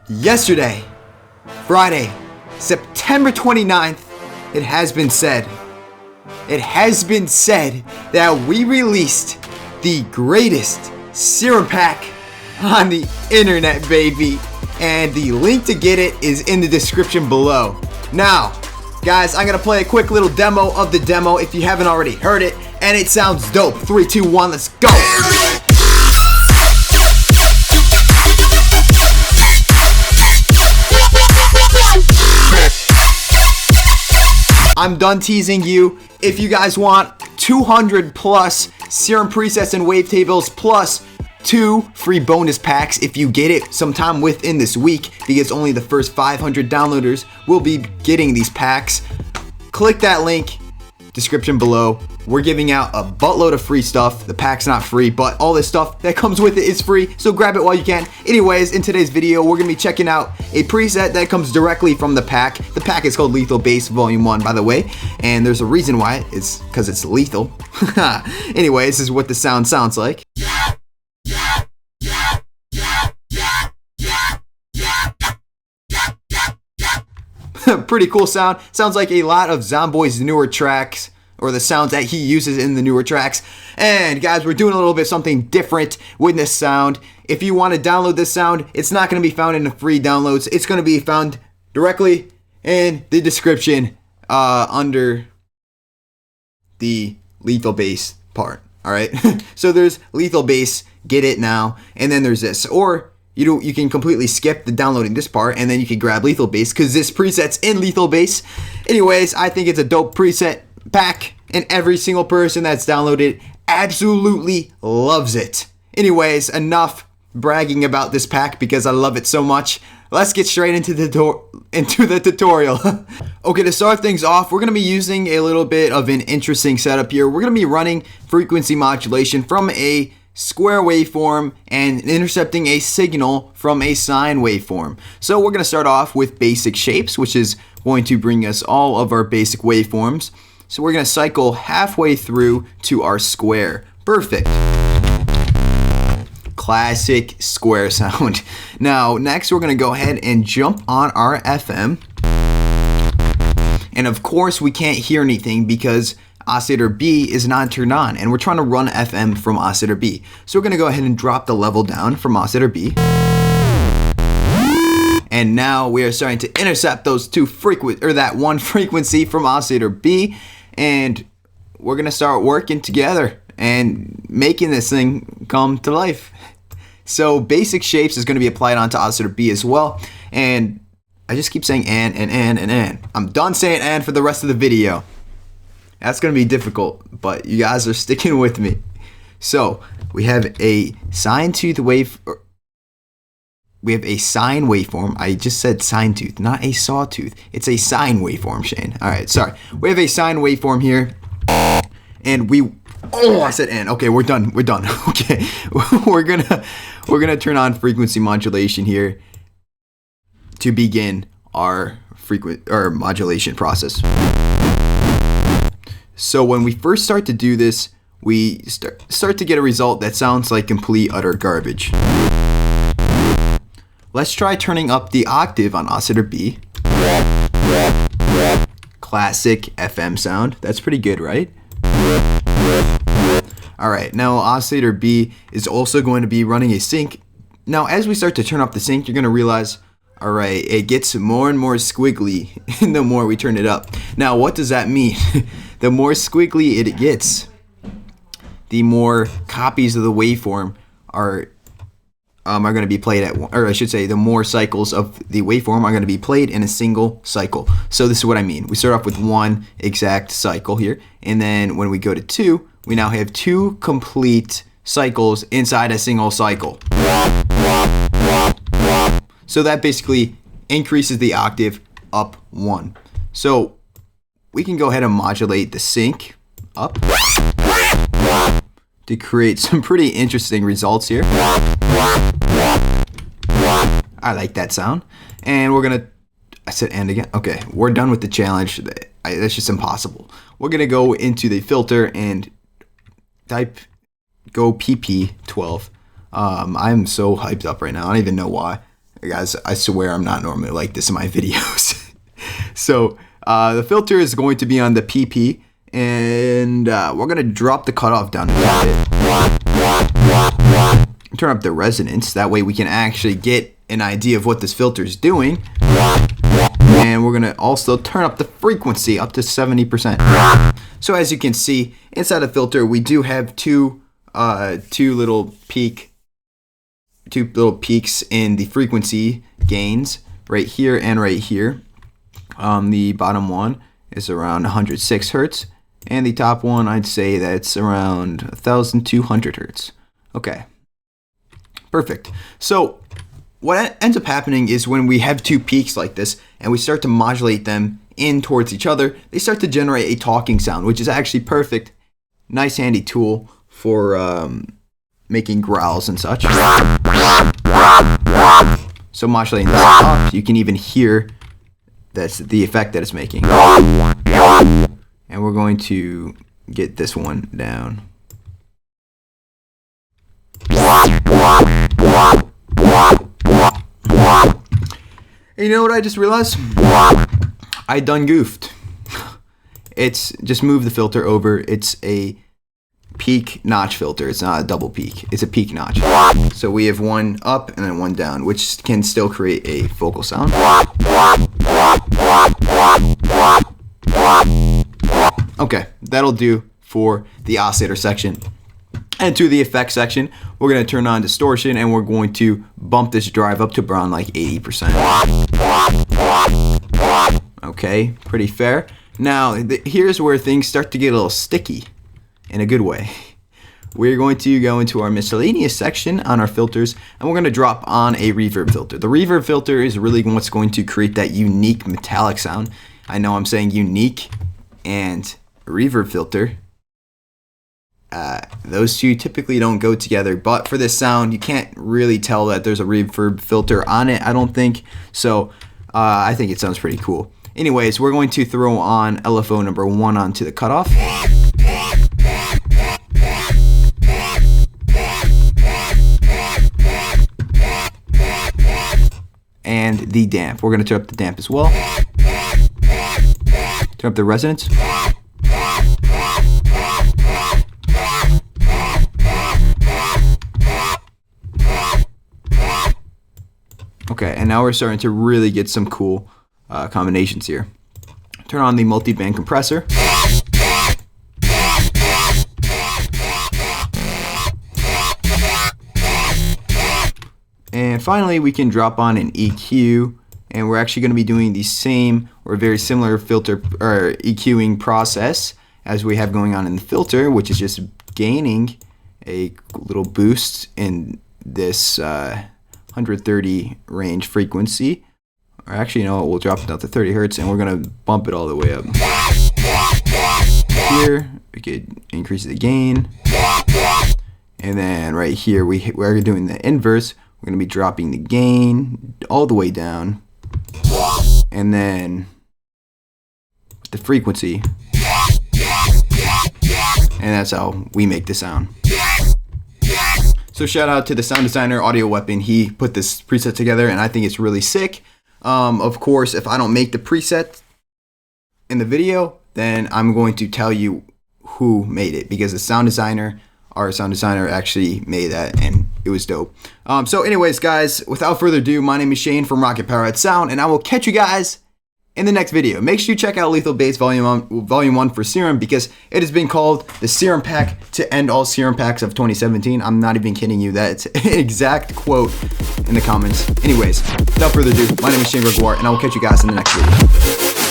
Yesterday, Friday, September 29th, it has been said that we released the greatest Serum pack on the internet, baby. And the link to get it is in the description below. Now, guys, I'm gonna play a quick little demo of the demo if you haven't already heard it, and it sounds dope. 3, 2, 1, let's go! I'm done teasing you. If you guys want 200 plus Serum presets and wavetables plus 2 free bonus packs if you get it sometime within this week, because only the first 500 downloaders will be getting these packs, click that link, description below. We're giving out a buttload of free stuff. The pack's not free, but all this stuff that comes with it is free, so grab it while you can. Anyways, in today's video, we're gonna be checking out a preset that comes directly from the pack. The pack is called Lethal Bass Volume 1, by the way, and there's a reason why. It's because it's lethal. Anyways, this is what the sound sounds like. Pretty cool sound. Sounds like a lot of Zomboy's newer tracks, or the sounds that he uses in the newer tracks. And guys, we're doing a little bit something different with this sound. If you want to download this sound, it's not going to be found in the free downloads. It's going to be found directly in the description under the Lethal Bass part. All right. So there's Lethal Bass, get it now, and then there's this. Or you can completely skip the downloading this part, and then you can grab Lethal Bass because this preset's in Lethal Bass. Anyways, I think it's a dope preset pack, and every single person that's downloaded absolutely loves it. Anyways, enough bragging about this pack because I love it so much. Let's get straight into the tutorial. Okay, to start things off, we're going to be using a little bit of an interesting setup here. We're going to be running frequency modulation from a square waveform and intercepting a signal from a sine waveform. So we're going to start off with basic shapes, which is going to bring us all of our basic waveforms. So we're going to cycle halfway through to our square. Perfect. Classic square sound. Now, next we're going to go ahead and jump on our FM. And of course, we can't hear anything because oscillator B is not turned on, and we're trying to run FM from oscillator B. So we're going to go ahead and drop the level down from oscillator B. And now we are starting to intercept those that one frequency from oscillator B, and we're going to start working together and making this thing come to life. So basic shapes is going to be applied onto oscillator B as well, and I just keep saying and. I'm done saying and for the rest of the video. That's going to be difficult, but you guys are sticking with me. So we have a sine waveform. I just said sine tooth, not a sawtooth. It's a sine waveform, Shane. All right, sorry. We have a sine waveform here, and I said and. Okay, we're done. Okay, we're gonna turn on frequency modulation here to begin our modulation process. So when we first start to do this, we start to get a result that sounds like complete utter garbage. Let's try turning up the octave on oscillator B. Classic FM sound. That's pretty good, right? Alright, now oscillator B is also going to be running a sync. Now as we start to turn up the sync, you're going to realize, alright, it gets more and more squiggly the more we turn it up. Now what does that mean? The more squiggly it gets, the more copies of the waveform are going to be played at, or I should say, the more cycles of the waveform are going to be played in a single cycle. So this is what I mean. We start off with one exact cycle here, and then when we go to 2, we now have 2 complete cycles inside a single cycle. So that basically increases the octave up 1. So we can go ahead and modulate the sync up to create some pretty interesting results here. I like that sound. And I said and again. Okay, we're done with the challenge. That's just impossible. We're gonna go into the filter and go PP12. I'm so hyped up right now. I don't even know why. Guys, I swear I'm not normally like this in my videos. So the filter is going to be on the PP, and we're going to drop the cutoff down a little bit. Turn up the resonance. That way we can actually get an idea of what this filter is doing. And we're going to also turn up the frequency up to 70%. So as you can see, inside the filter, we do have two little peaks in the frequency gains right here and right here. The bottom one is around 106 hertz, and the top one, I'd say that's around 1200 hertz. Okay, perfect. So what ends up happening is when we have two peaks like this and we start to modulate them in towards each other, they start to generate a talking sound, which is actually perfect. Nice handy tool for making growls and such. So modulating this up, you can even hear that's the effect that it's making. And we're going to get this one down. And you know what I just realized? I done goofed. It's just move the filter over. It's a peak notch filter. It's not a double peak. It's a peak notch. So we have one up and then one down, which can still create a vocal sound. Okay, that'll do for the oscillator section. And to the effects section, we're going to turn on distortion, and we're going to bump this drive up to around like 80%. Okay, pretty fair. Now, here's where things start to get a little sticky in a good way. We're going to go into our miscellaneous section on our filters, and we're going to drop on a reverb filter. The reverb filter is really what's going to create that unique metallic sound. I know I'm saying unique and reverb filter. Those two typically don't go together, but for this sound, you can't really tell that there's a reverb filter on it, I don't think. So I think it sounds pretty cool. Anyways, we're going to throw on LFO number 1 onto the cutoff. And the damp. We're going to turn up the damp as well. Turn up the resonance. Okay, and now we're starting to really get some cool combinations here. Turn on the multiband compressor. And finally, we can drop on an EQ, and we're actually going to be doing the same or very similar filter or EQing process as we have going on in the filter, which is just gaining a little boost in this 130 range frequency. Or actually, you know what, we'll drop it down to 30 hertz, and we're going to bump it all the way up. Here, we could increase the gain. And then right here, we're doing the inverse. We're going to be dropping the gain all the way down. And then the frequency. And that's how we make the sound. So shout out to the sound designer, Audio Weapon. He put this preset together, and I think it's really sick. Of course, if I don't make the preset in the video, then I'm going to tell you who made it, because our sound designer actually made that, and it was dope. So anyways, guys, without further ado, my name is Shane from Rocket Powered Sound, and I will catch you guys in the next video. Make sure you check out Lethal Bass Volume 1 for Serum, because it has been called the Serum Pack to end all Serum Packs of 2017. I'm not even kidding you. That's an exact quote in the comments. Anyways, without further ado, my name is Shane Gregoire, and I will catch you guys in the next video.